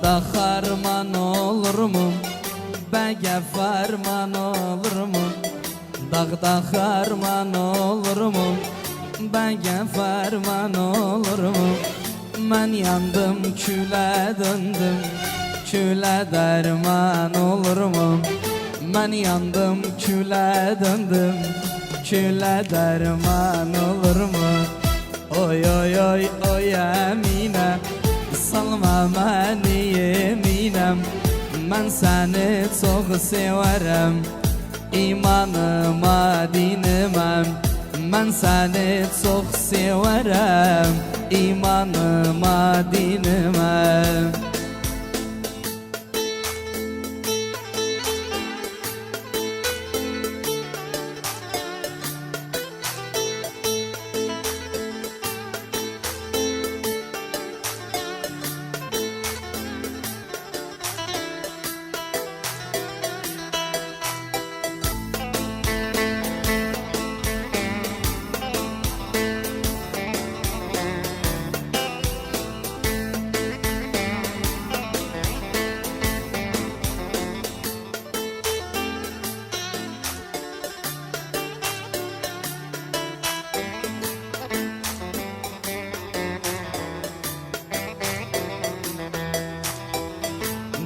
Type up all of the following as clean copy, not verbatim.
Dağda harman olur mu? Bəgə farman olur mu? Dağda harman olur mu? Bəgə farman olur mu? Mən yandım, külə döndüm, külə dərman olur mu? Mən yandım, külə döndüm, külə dərman olur mu? Oy oy oy oy Əminə, salma məni yeminəm. Mən səni çox sevərəm, imanıma diniməm. Mən səni çox sevərəm, imanıma diniməm.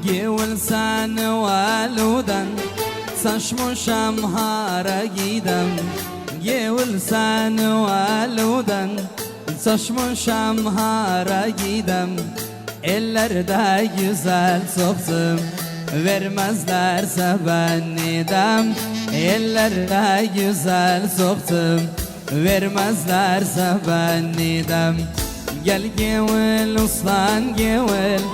Gevul səni valudan, saçmışam hara gidəm. Gevul səni valudan, saçmışam hara gidəm. Ellərdə güzel çoxdur, verməzlərsə mən edəm. Ellərdə güzel çoxdur, verməzlərsə mən edəm. Gel gevul uslan gevul,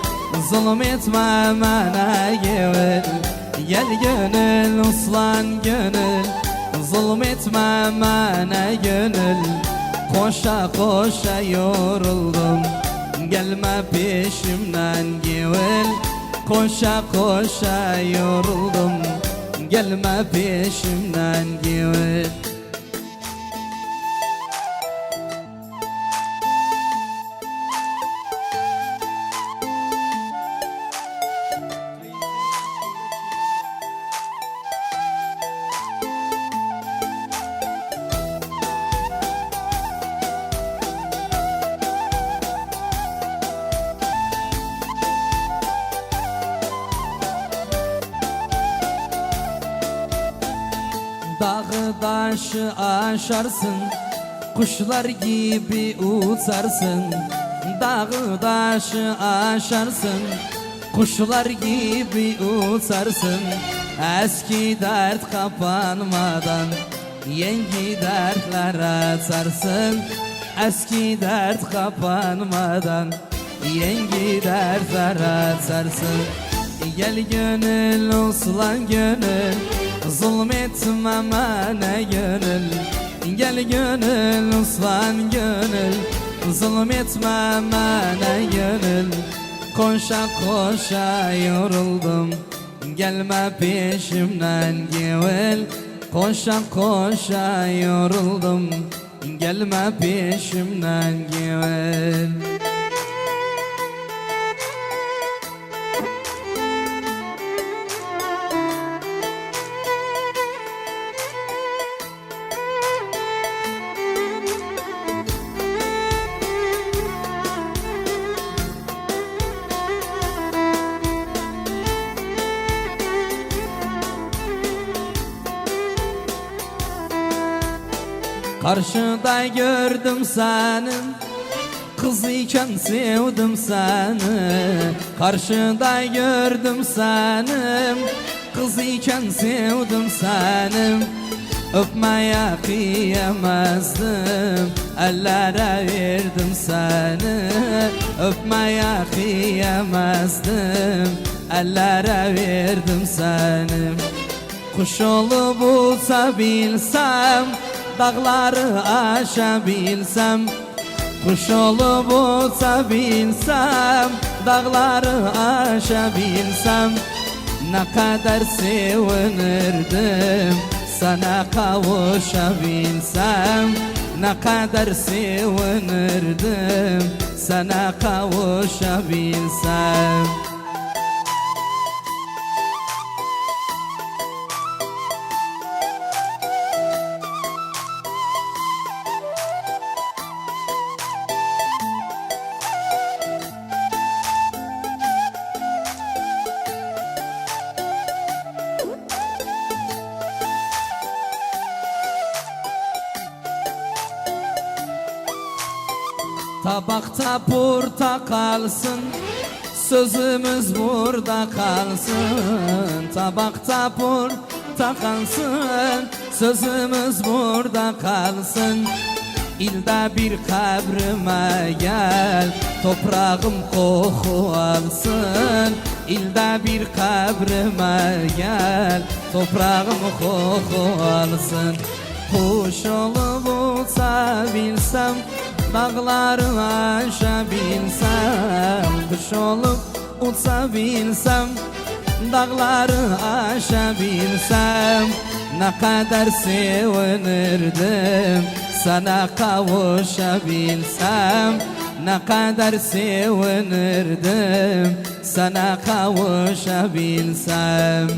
zulüm etme bana gevul. Gel gönül uslan gönül, zulüm etme bana gönül. Koşa koşa yoruldum, gelme peşimden gevul. Koşa koşa yoruldum, gelme peşimden gevul. Dağı daşı aşarsın, kuşlar gibi uçarsın. Dağı daşı aşarsın, kuşlar gibi uçarsın. Eski dert kapanmadan yeni dertler açarsın. Eski dert kapanmadan yeni dertler açarsın. Gel gönül uslan gönül, zulüm etme bana gönül. Gel gönül uslan gönül, zulüm etme bana gönül. Koşa koşa yoruldum, gelme peşimden gevul. Koşa koşa yoruldum, gelme peşimden gevul. Karşıda gördüm seni, kız iken sevdim seni. Karşıda gördüm seni, kız iken sevdim seni. Öpmeye kıyamazdım, ellere verdim seni. Öpmeye kıyamazdım, ellere verdim seni. Kuş olup uçabilsem, dağları aşabilsem. Kuş olup uçabilsem, dağları aşabilsem. Ne kadar sevinirdim sana kavuşabilsem. Ne kadar sevinirdim sana kavuşabilsem. tabakta portakalsın, sözümüz burada kalsın. Tabakta portakalsın, sözümüz burada kalsın. İlde bir kabrime gel, toprağım koku alsın. İlde bir kabrime gel, toprağım koku alsın. Kuş olup uçabilsem, dağları aşabilsem. Kuş olup uçabilsem, dağları aşabilsem. Ne kadar sevinirdim sana kavuşabilsem. Ne kadar sevinirdim sana kavuşabilsem.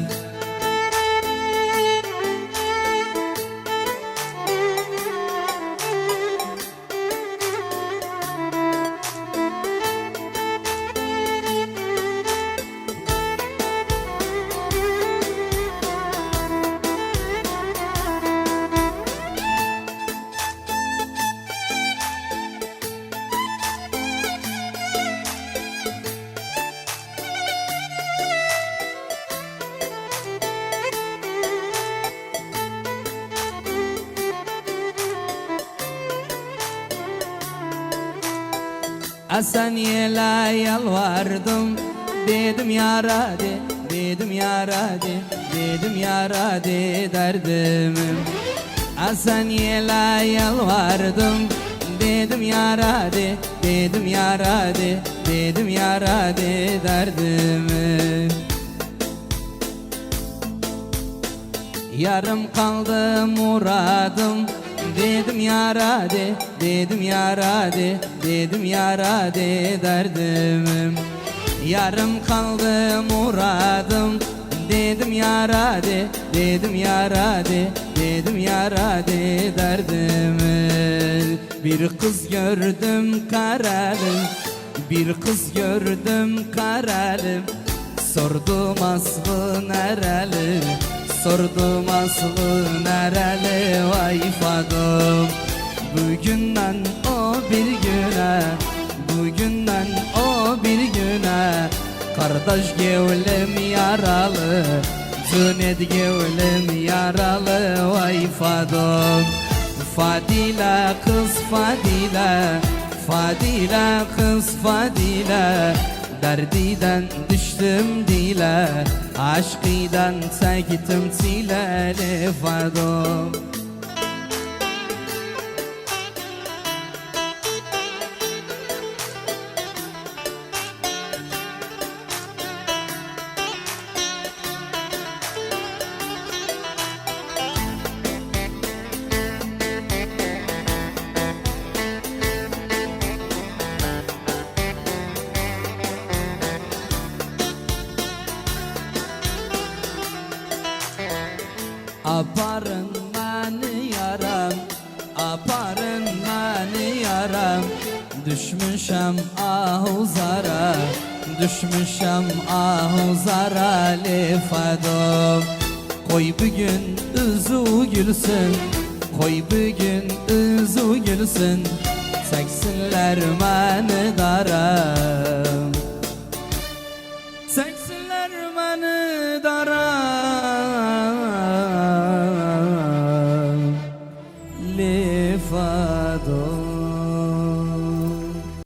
Sen yela yalvardım, dedim yara de, dedim yara de, dedim yara de derdimim. Sen yela yalvardım, dedim yara de, dedim yara de, dedim yara de derdimi. Yarım kaldı muradım, dedim yara de, dedim yara de, dedim yara de derdimim. Yarım kaldı muradım, dedim yara de, dedim yara de, dedim yara de derdimi. Bir kız gördüm karalı, bir kız gördüm karalı. Sordum aslı nereli, sordum aslı nereli, vay fadım. Bugünden o bir güne, bugünden o bir güne. Kardeş gevlim yaralı, Cünet gevlim yaralı, vay fadım. Fadile kız Fadile, Fadile kız Fadile. Derdiden düştüm dile, aşkıdan çektim çileli fadım. Aparın beni yaram, aparın beni yaram. Düşmüşem ahuzara, düşmüşem ahuzara lefadım. Koy bugün üzü gülsün, koy bugün üzü gülsün. Çeksinler beni dara.